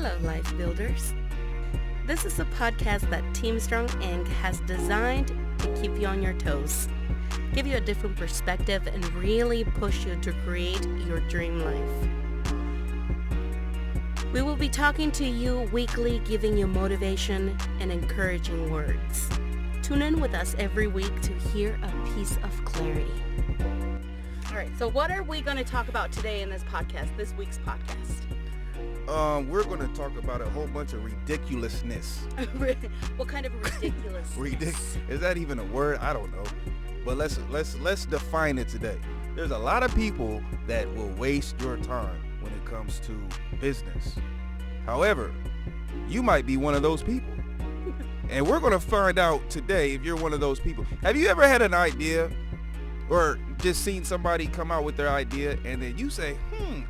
Hello, Life Builders. This is a podcast that Team Strong Inc. has designed to keep you on your toes, give you a different perspective, and really push you to create your dream life. We will be talking to you weekly, giving you motivation and encouraging words. Tune in with us every week to hear a piece of clarity. All right, so what are we going to talk about today in this week's podcast? We're going to talk about a whole bunch of ridiculousness. What kind of ridiculousness? Is that even a word? I don't know. But let's define it today. There's a lot of people that will waste your time when it comes to business. However, you might be one of those people. And we're going to find out today if you're one of those people. Have you ever had an idea or just seen somebody come out with their idea and then you say,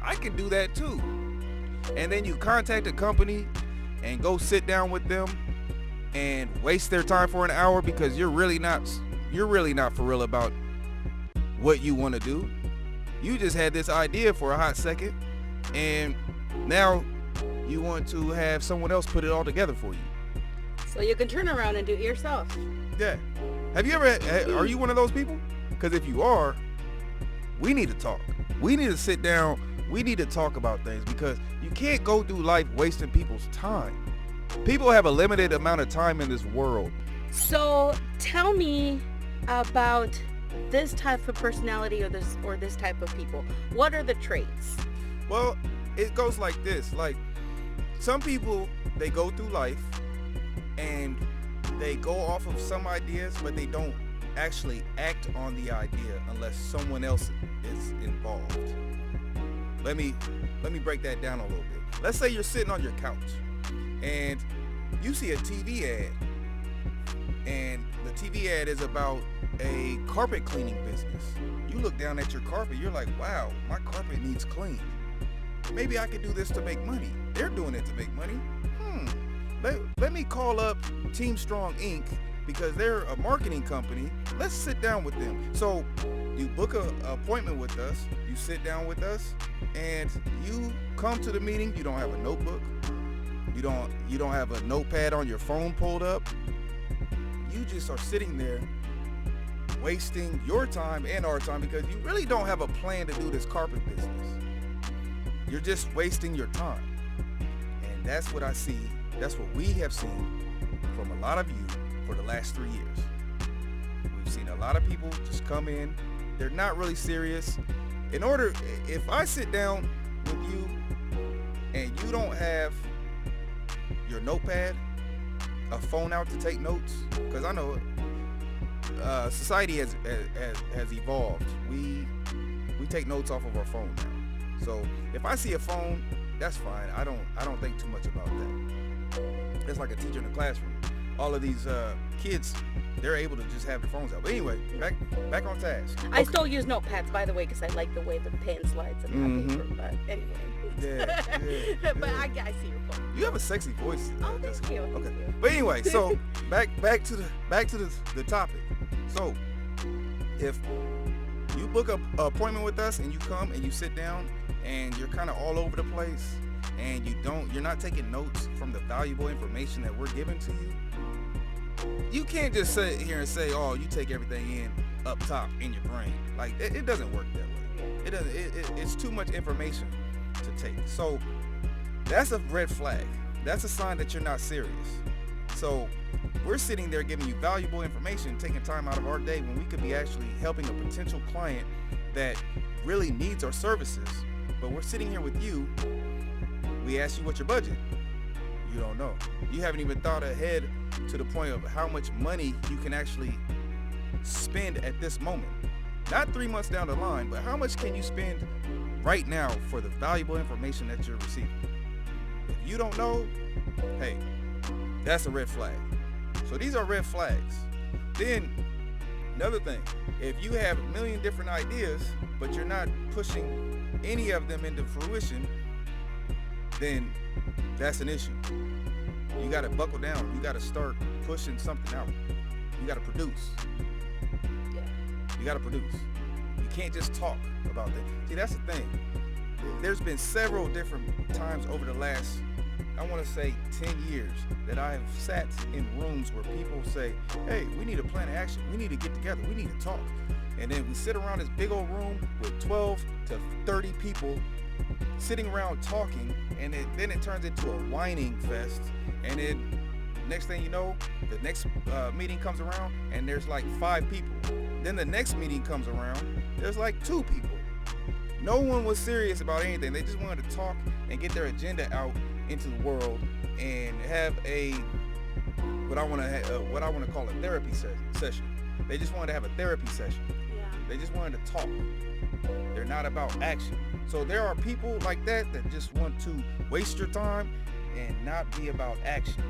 I can do that too? And then you contact a company and go sit down with them and waste their time for an hour because you're really not for real about what you want to do. You just had this idea for a hot second and now you want to have someone else put it all together for you. So you can turn around and do it yourself. Yeah. Have you ever, are you one of those people? Because if you are, we need to talk. We need to sit down. We need to talk about things because you can't go through life wasting people's time. People have a limited amount of time in this world. So tell me about this type of personality or this type of people. What are the traits? Well, it goes like this. Like some people, they go through life and they go off of some ideas, but they don't actually act on the idea unless someone else is involved. Let me break that down a little bit. Let's say you're sitting on your couch and you see a TV ad, and the TV ad is about a carpet cleaning business. You look down at your carpet, you're like, wow, my carpet needs cleaned. Maybe I could do this to make money. They're doing it to make money. Let me call up Team Strong Inc. because they're a marketing company. Let's sit down with them. So you book an appointment with us, you sit down with us, and you come to the meeting. You don't have a notebook. You don't have a notepad on your phone pulled up. You just are sitting there wasting your time and our time because you really don't have a plan to do this carpet business. You're just wasting your time. And that's what I see. That's what we have seen from a lot of you for the last 3 years. We've seen a lot of people just come in. They're not really serious. If I sit down with you and you don't have your notepad, a phone out to take notes, because I know society has evolved. We take notes off of our phone now. So if I see a phone, that's fine. I don't think too much about that. It's like a teacher in the classroom. All of these kids, they're able to just have their phones out. But anyway, back on task. I still use notepads, by the way, because I like the way the pen slides and paper. But anyway. Yeah. But I see your point. You have a sexy voice. Oh, thank you. Okay. But anyway, so back to the topic. So if you book an appointment with us and you come and you sit down and you're kind of all over the place and you're not taking notes from the valuable information that we're giving to you, you can't just sit here and say, oh, you take everything in up top in your brain. Like it doesn't work that way. It doesn't. It's too much information to take. So that's a red flag. That's a sign that you're not serious. So we're sitting there giving you valuable information, taking time out of our day when we could be actually helping a potential client that really needs our services. But we're sitting here with you. We ask you what's your budget. You don't know. You haven't even thought ahead to the point of how much money you can actually spend at this moment. Not 3 months down the line, but how much can you spend right now for the valuable information that you're receiving? If you don't know, hey, that's a red flag. So these are red flags. Then another thing, if you have a million different ideas, but you're not pushing any of them into fruition, then that's an issue. You got to buckle down. You got to start pushing something out. You got to produce. Yeah. You got to produce. You can't just talk about that. See, that's the thing. There's been several different times over the last I want to say 10 years that I have sat in rooms where people say, hey, we need a plan of action. We need to get together. We need to talk. And then we sit around this big old room with 12 to 30 people sitting around talking, and then it turns into a whining fest. And then next thing you know, the next meeting comes around and there's like 5 people. Then the next meeting comes around, there's like 2 people. No one was serious about anything. They just wanted to talk and get their agenda out into the world and have what I want to call a therapy session. They just wanted to have a therapy session. Yeah. They just wanted to talk. They're not about action. So there are people like that just want to waste your time and not be about action.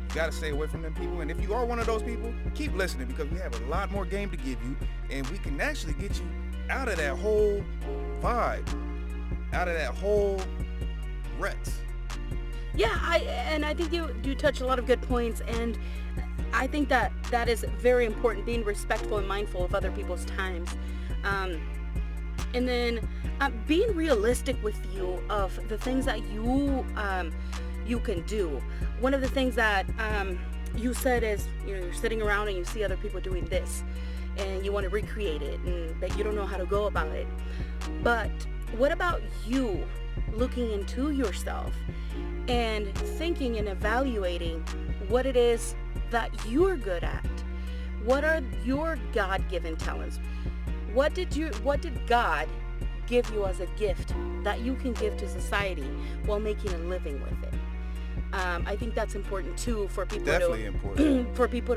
You got to stay away from them people. And if you are one of those people, keep listening, because we have a lot more game to give you, and we can actually get you out of that whole vibe, out of that whole rut. Yeah, I think you touch a lot of good points, and I think that is very important, being respectful and mindful of other people's times. And then being realistic with you of the things that you can do. One of the things that you said is, you're sitting around and you see other people doing this and you want to recreate it, and but you don't know how to go about it. But what about you looking into yourself and thinking and evaluating what it is that you're good at? What are your God-given talents? What did God give you as a gift that you can give to society while making a living with it? I think that's important too, for people Definitely important. for people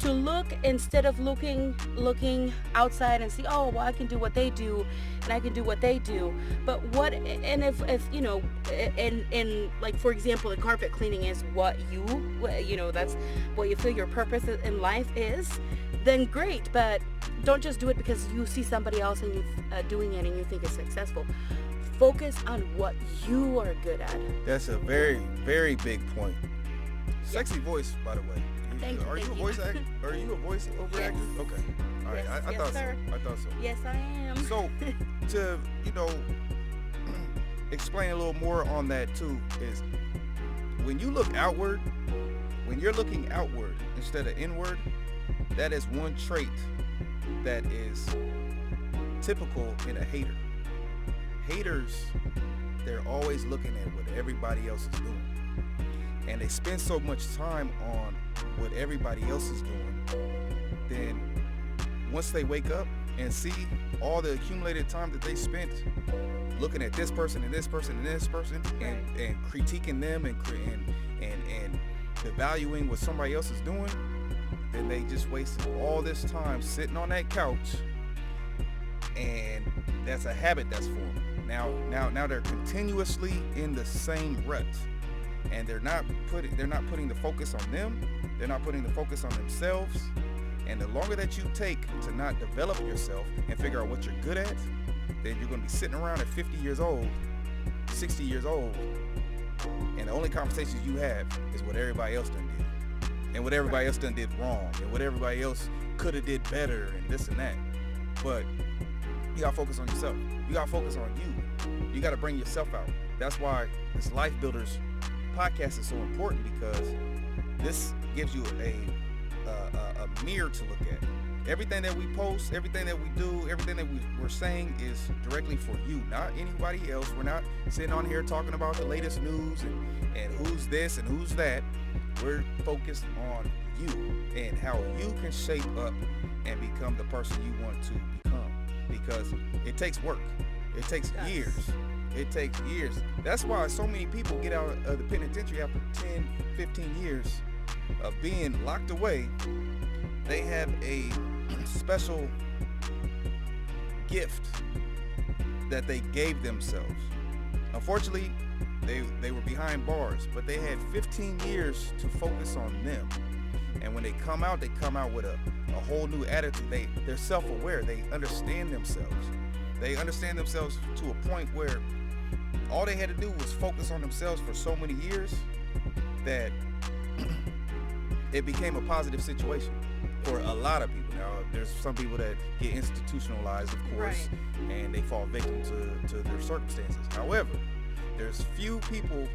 to look, instead of looking outside and see, oh, well, I can do what they do and I can do what they do. But what, and if and like, for example, the carpet cleaning is what that's what you feel your purpose in life is, then great. But don't just do it because you see somebody else and you doing it and you think it's successful. Focus on what you are good at. That's a very, very big point. Sexy voice, by the way. Are you a voice actor? Are you a voice-over actor? Okay. All right. Yes, I thought sir. so. I thought so. Yes, I am. So, to explain a little more on that too, is when you look outward, when you're looking outward instead of inward, that is one trait that is typical in a hater. Haters, they're always looking at what everybody else is doing. And they spend so much time on what everybody else is doing, then once they wake up and see all the accumulated time that they spent looking at this person and this person and this person, and critiquing them and evaluating what somebody else is doing, then they just wasted all this time sitting on that couch, and that's a habit that's formed. Now they're continuously in the same rut. And they're not putting the focus on them. They're not putting the focus on themselves. And the longer that you take to not develop yourself and figure out what you're good at, then you're going to be sitting around at 50 years old, 60 years old, and the only conversations you have is what everybody else done did, and what everybody else done did wrong, and what everybody else could have did better, and this and that. But you got to focus on yourself. You got to focus on you. You got to bring yourself out. That's why this Life Builders podcast is so important, because this gives you a mirror to look at. Everything that we post, everything that we do, everything that we're saying is directly for you, not anybody else. We're not sitting on here talking about the latest news and who's this and who's that. We're focused on you and how you can shape up and become the person you want to become, because it takes work. It takes years. It takes years. That's why so many people get out of the penitentiary after 10, 15 years of being locked away. They have a special gift that they gave themselves. Unfortunately, they were behind bars, but they had 15 years to focus on them. And when they come out with a whole new attitude. They're self-aware. They understand themselves. They understand themselves to a point where all they had to do was focus on themselves for so many years that it became a positive situation for a lot of people. Now, there's some people that get institutionalized, of course, and they fall victim to their circumstances. However, There's few people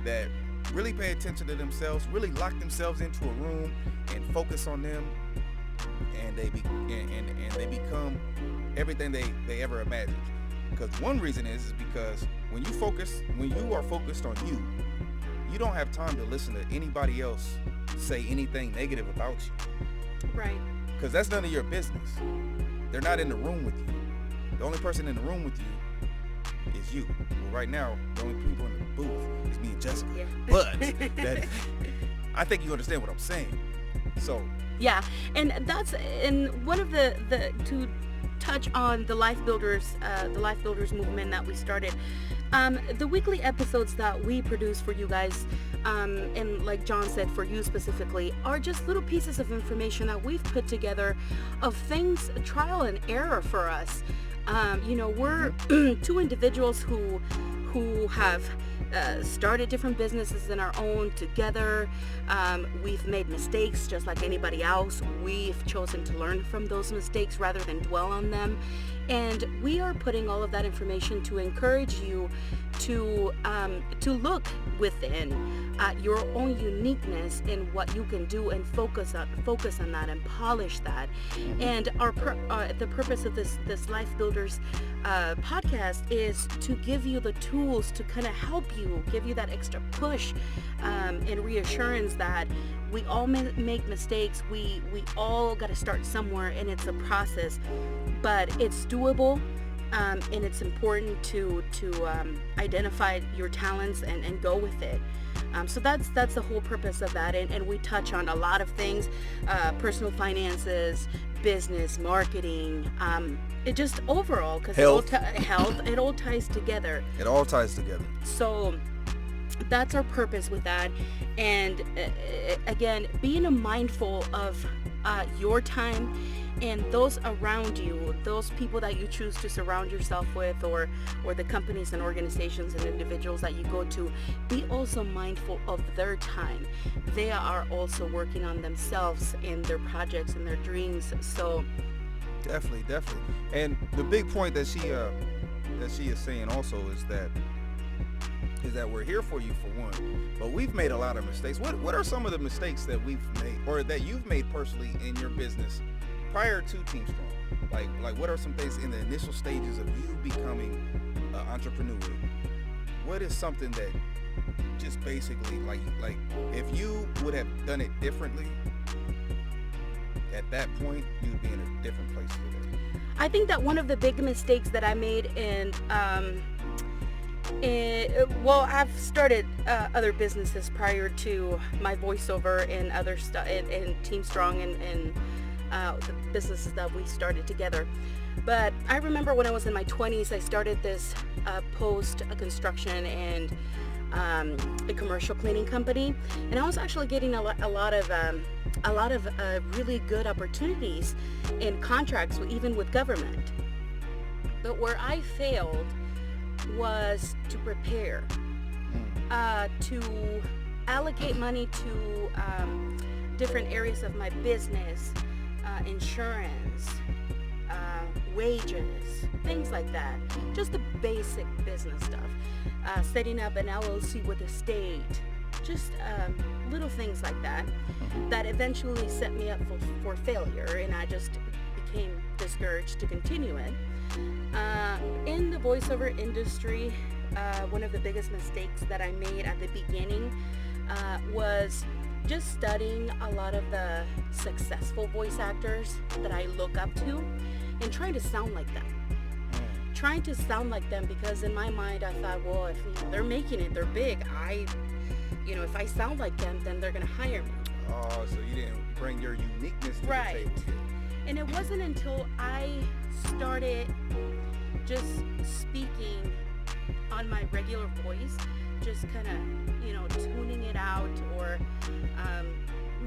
that really pay attention to themselves, really lock themselves into a room and focus on them, and they become everything they ever imagined. Because one reason is because when you are focused on you, you don't have time to listen to anybody else say anything negative about you. Right. Because that's none of your business. They're not in the room with you. The only person in the room with you is you. Well, right now, the only people in the booth is me and Jessica. Yeah. But I think you understand what I'm saying. So. Yeah, and one of the to touch on the Life Builders movement that we started. The weekly episodes that we produce for you guys, and like John said, for you specifically, are just little pieces of information that we've put together of things, trial and error for us. We're two individuals who have started different businesses in our own together. We've made mistakes just like anybody else. We've chosen to learn from those mistakes rather than dwell on them. And we are putting all of that information to encourage you to look within your own uniqueness and what you can do, and focus on that and polish that. And the purpose of this Life Builders podcast is to give you the tools to kind of help you, give you that extra push and reassurance that we all make mistakes. We all got to start somewhere, and it's a process, but it's doable. And it's important to identify your talents and go with it. So that's the whole purpose of that. And we touch on a lot of things, personal finances, business, marketing, it just overall, because health, it all ties together. It all ties together. So that's our purpose with that. And again, being mindful of your time and those around you, those people that you choose to surround yourself with, or the companies and organizations and individuals that you go to, be also mindful of their time. They are also working on themselves and their projects and their dreams. So definitely. And the big point that she is saying also is that we're here for you, for one, but we've made a lot of mistakes. What are some of the mistakes that we've made, or that you've made personally in your business prior to Team Strong? Like what are some things in the initial stages of you becoming an entrepreneur? What is something that just basically like if you would have done it differently at that point, you'd be in a different place today? I think that one of the big mistakes that I made I've started other businesses prior to my voiceover and other stuff, and Team Strong and the businesses that we started together. But I remember when I was in my 20s, I started this post-construction and a commercial cleaning company, and I was actually getting a lot of really good opportunities and contracts, even with government. But where I failed was to prepare, to allocate money to different areas of my business, insurance, wages, things like that. Just the basic business stuff. Setting up an LLC with the state, just little things like that eventually set me up for failure, and I just became discouraged to continue it. In the voiceover industry, one of the biggest mistakes that I made at the beginning was just studying a lot of the successful voice actors that I look up to and trying to sound like them. Because in my mind I thought, well, if they're making it, they're big, if I sound like them, then they're gonna hire me. Oh, so you didn't bring your uniqueness to the table. And it wasn't until I started just speaking on my regular voice, just kind of, tuning it out, or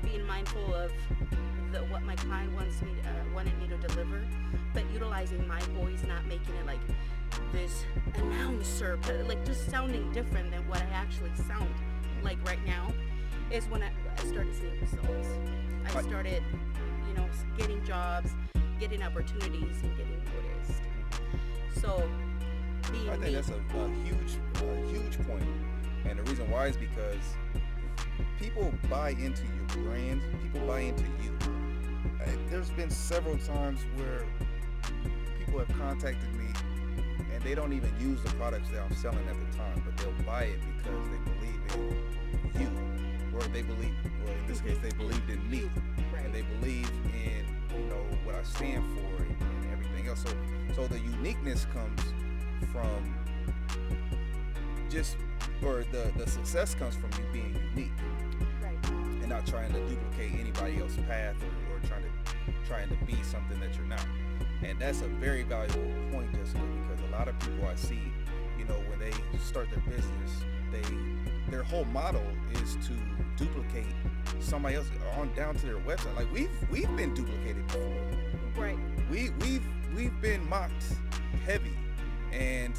being mindful of what my client wanted me to deliver, but utilizing my voice, not making it like this announcer, but like just sounding different than what I actually sound like right now, is when I started seeing results. I started, getting jobs, getting opportunities, and getting noticed. So being I think me. that's a huge point. And the reason why is because people buy into your brand. People buy into you. There's been several times where people have contacted me and they don't even use the products that I'm selling at the time, but they'll buy it because they believe in you, or they believe, or in this case, they believed in me, Right. and they believe in what I stand for and everything else. So the uniqueness comes from just, or the success comes from you being unique Right. and not trying to duplicate anybody else's path or trying to be something that you're not. And that's a very valuable point, Jessica, because a lot of people I see, when they start their business, their whole model is to duplicate somebody else on down to their website. Like we've been duplicated before. Right. We've been mocked heavy. And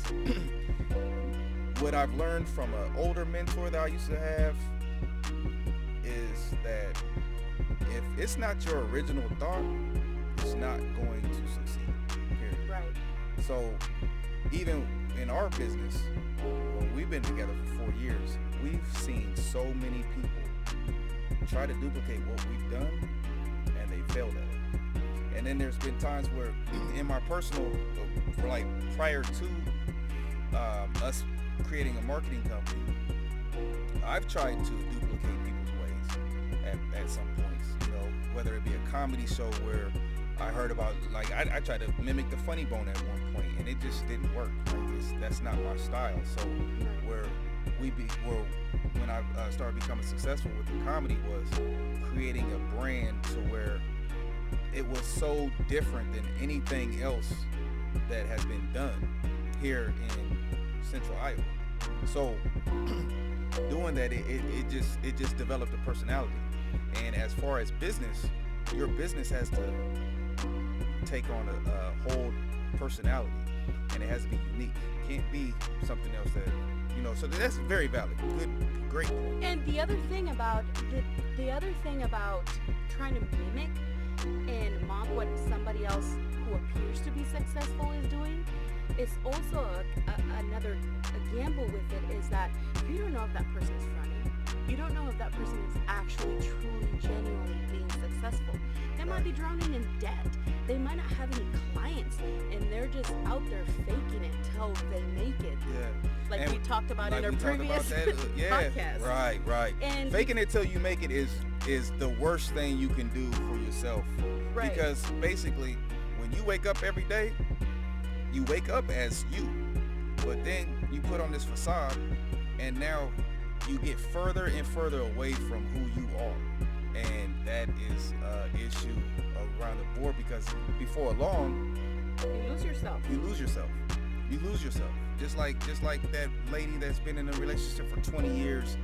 what I've learned from an older mentor that I used to have is that if it's not your original thought, it's not going to succeed. Period. Right. So even in our business, when we've been together for 4 years, we've seen so many people try to duplicate what we've done, and they failed at it. And then there's been times where in my personal, like prior to us creating a marketing company, I've tried to duplicate people's ways at some points, whether it be a comedy show where I heard about, like I tried to mimic the Funny Bone at one point, and it just didn't work. Like that's not my style. So when I started becoming successful with the comedy was creating a brand to where it was so different than anything else that has been done here in Central Iowa. So doing that, it just developed a personality. And as far as business, your business has to take on a whole personality, and it has to be unique. It can't be something else that, so that's very valid. Good, great. And the other thing about trying to mimic and mock what somebody else who appears to be successful is doing is also another gamble with it, is that you don't know if that person is fronting. You don't know if that person is actually truly genuinely being successful. They might be drowning in debt. They might not have any clients, and they're just out there faking it till they make it. Yeah. Like And we talked about like in our we talked previous about that, yeah. podcast. Right. And Faking it till you make it is the worst thing you can do for yourself. Right. Because basically, when you wake up every day, you wake up as you, but then you put on this facade, and now you get further and further away from who you are, and that is an issue around the board, because before long, you lose yourself. you lose yourself. Just like that lady that's been in a relationship for 20 years,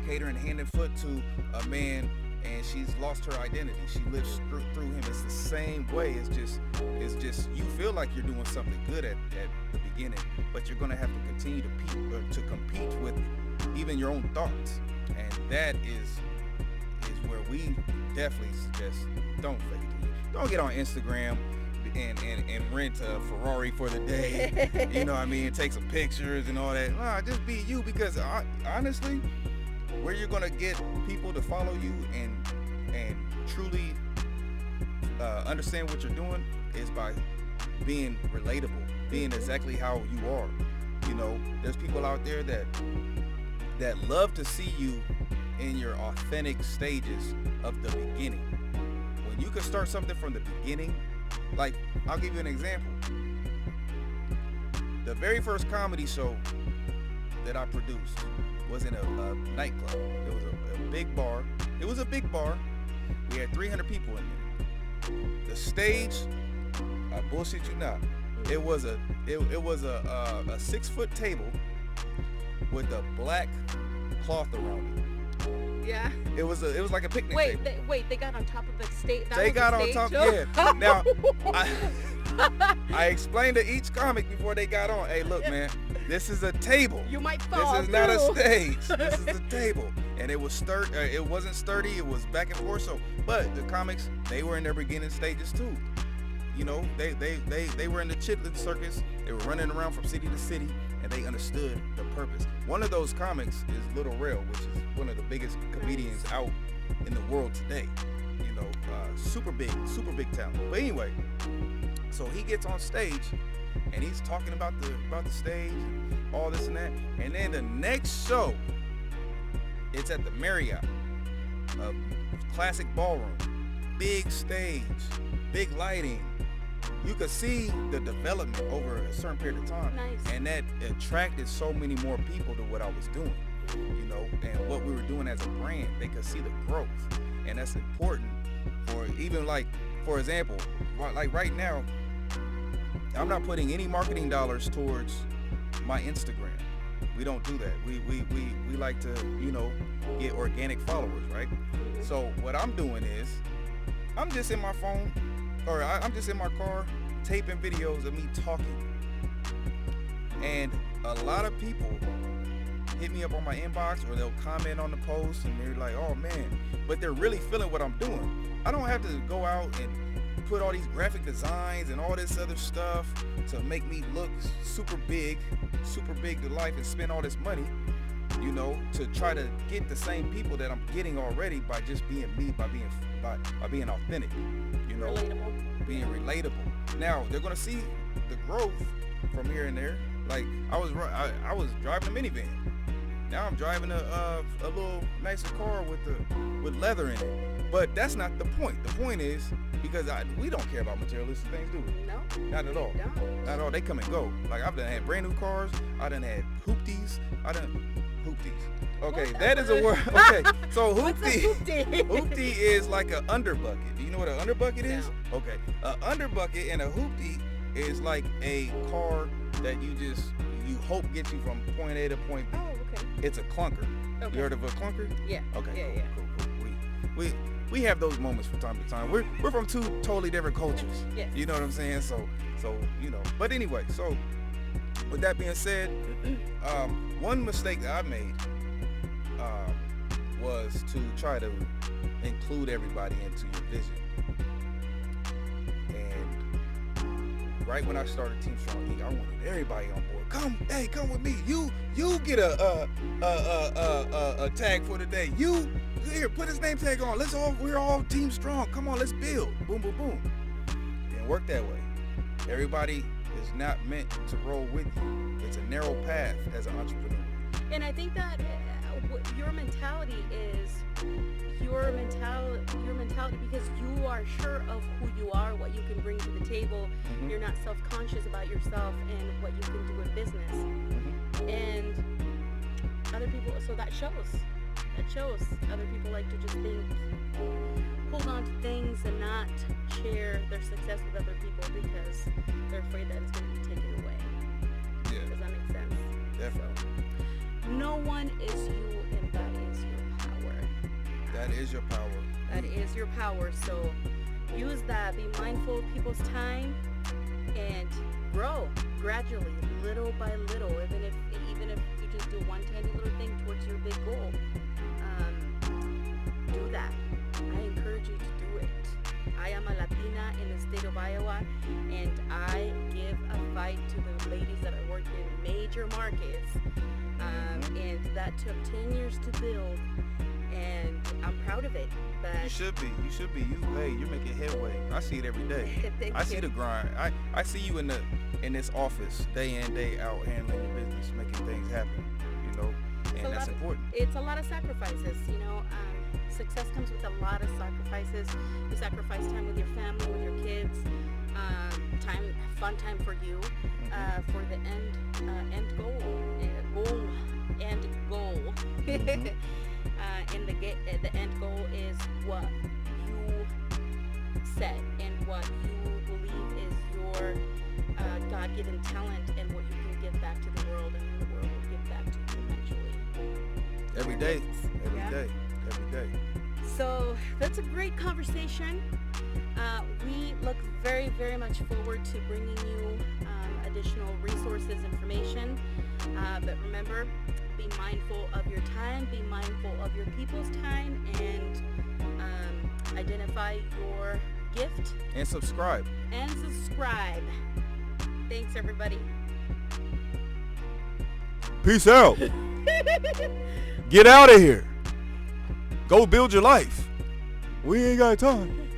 catering hand and foot to a man, and she's lost her identity. She lives through him. It's the same way. It's just you feel like you're doing something good at the beginning, but you're gonna have to continue to compete with even your own thoughts, and that is where we definitely suggest don't fake it till you. Don't get on Instagram and rent a Ferrari for the day. You know what I mean? Take some pictures and all that. Nah, just be you, because honestly, where you're gonna get people to follow you and truly understand what you're doing is by being relatable, being exactly how you are. There's people out there that love to see you in your authentic stages of the beginning. When you can start something from the beginning, like I'll give you an example. The very first comedy show that I produced was in a nightclub. It was a big bar. It was a big bar. We had 300 people in there. The stage, I bullshit you not, it was a 6-foot table with a black cloth around it. Yeah. It was like a picnic Wait, table. they got on top of the stage. They got on top. Show? Yeah. Now, I explained to each comic before they got on, hey, look, man, this is a table. You might fall. This is not a stage. This is a table. And it was it wasn't sturdy. It was back and forth. But the comics, they were in their beginning stages too. you know, they were in the Chitlin Circus. They were running around from city to city, and they understood the purpose. One of those comics is Little Rel, which is one of the biggest comedians out in the world today. You know, super big talent. But anyway, so he gets on stage, and he's talking about the stage, all this and that. And then the next show, it's at the Marriott, a classic ballroom, big stage, big lighting. You could see the development over a certain period of time. Nice. And that attracted so many more people to what I was doing, you know, and what we were doing as a brand. They could see the growth, and that's important for even, like, for example, like right now, I'm not putting any marketing dollars towards my Instagram. We don't do that. We like to, you know, get organic followers, right? So what I'm doing is I'm just in my phone, or I'm just in my car taping videos of me talking. And a lot of people hit me up on my inbox, or they'll comment on the post, and they're like, oh man, but they're really feeling what I'm doing. I don't have to go out and put all these graphic designs and all this other stuff to make me look super big to life and spend all this money, you know, to try to get the same people that I'm getting already by just being me, by being authentic, you know, being relatable. Now they're gonna see the growth from here and there. Like I was driving a minivan. Now I'm driving a little nicer car with leather in it. But that's not the point. The point is, because we don't care about materialistic things, do we? No. Not at all. Don't. Not at all. They come and go. Like I've done had brand new cars. I done had hoopties. Okay, that is a word. Okay, so hoopty. Hoopty is like an underbucket. Do you know what an underbucket is? No. Okay, an underbucket and a hoopty is like a car that you hope gets you from point A to point B. Oh, okay. It's a clunker. Okay. You heard of a clunker? Yeah. Okay. Cool. We have those moments from time to time. We're from two totally different cultures. Yes. You know what I'm saying? So you know. But anyway, so with that being said, one mistake that I made was to try to include everybody into your vision. And right when I started Team Strong Inc., I wanted everybody on board. Come with me. You get a tag for the day. You here, put his name tag on. We're all Team Strong. Come on, let's build. Boom, boom, boom. Didn't work that way. Everybody is not meant to roll with you. It's a narrow path as an entrepreneur. And I think that your mentality is your mentality because you are sure of who you are, what you can bring to the table. Mm-hmm. You're not self-conscious about yourself and what you can do in business. Mm-hmm. And other people, so that shows. Other people like to just hold on to things and not share their success with other people because they're afraid that it's going to be taken away. Yeah. Does that make sense? Definitely. So, no one is you, and that is your power. That is your power. That is your power. So use that. Be mindful of people's time and grow gradually, little by little. Even if you just do one tiny little thing towards your big goal, do that. I encourage you to do it. I am a Latina in the state of Iowa, and I give a fight to the ladies that are working in major markets. And that took 10 years to build, and I'm proud of it. But you should be. You're making headway. I see it every day. I see the grind. I see you in this office day in, day out, handling your business, making things happen. You know, and that's important. It's a lot of sacrifices. You know, success comes with a lot of sacrifices. You sacrifice time with your family, with your kids, fun time for you, for the end goal. Mm-hmm. And the end goal is what you set and what you believe is your God-given talent and what you can give back to the world, and then the world will give back to you eventually. Every day. So that's a great conversation. We look very, very much forward to bringing you additional resources, information. But remember, be mindful of your time, be mindful of your people's time, and identify your gift, and subscribe. Thanks, everybody. Peace out. Get out of here. Go build your life. We ain't got time.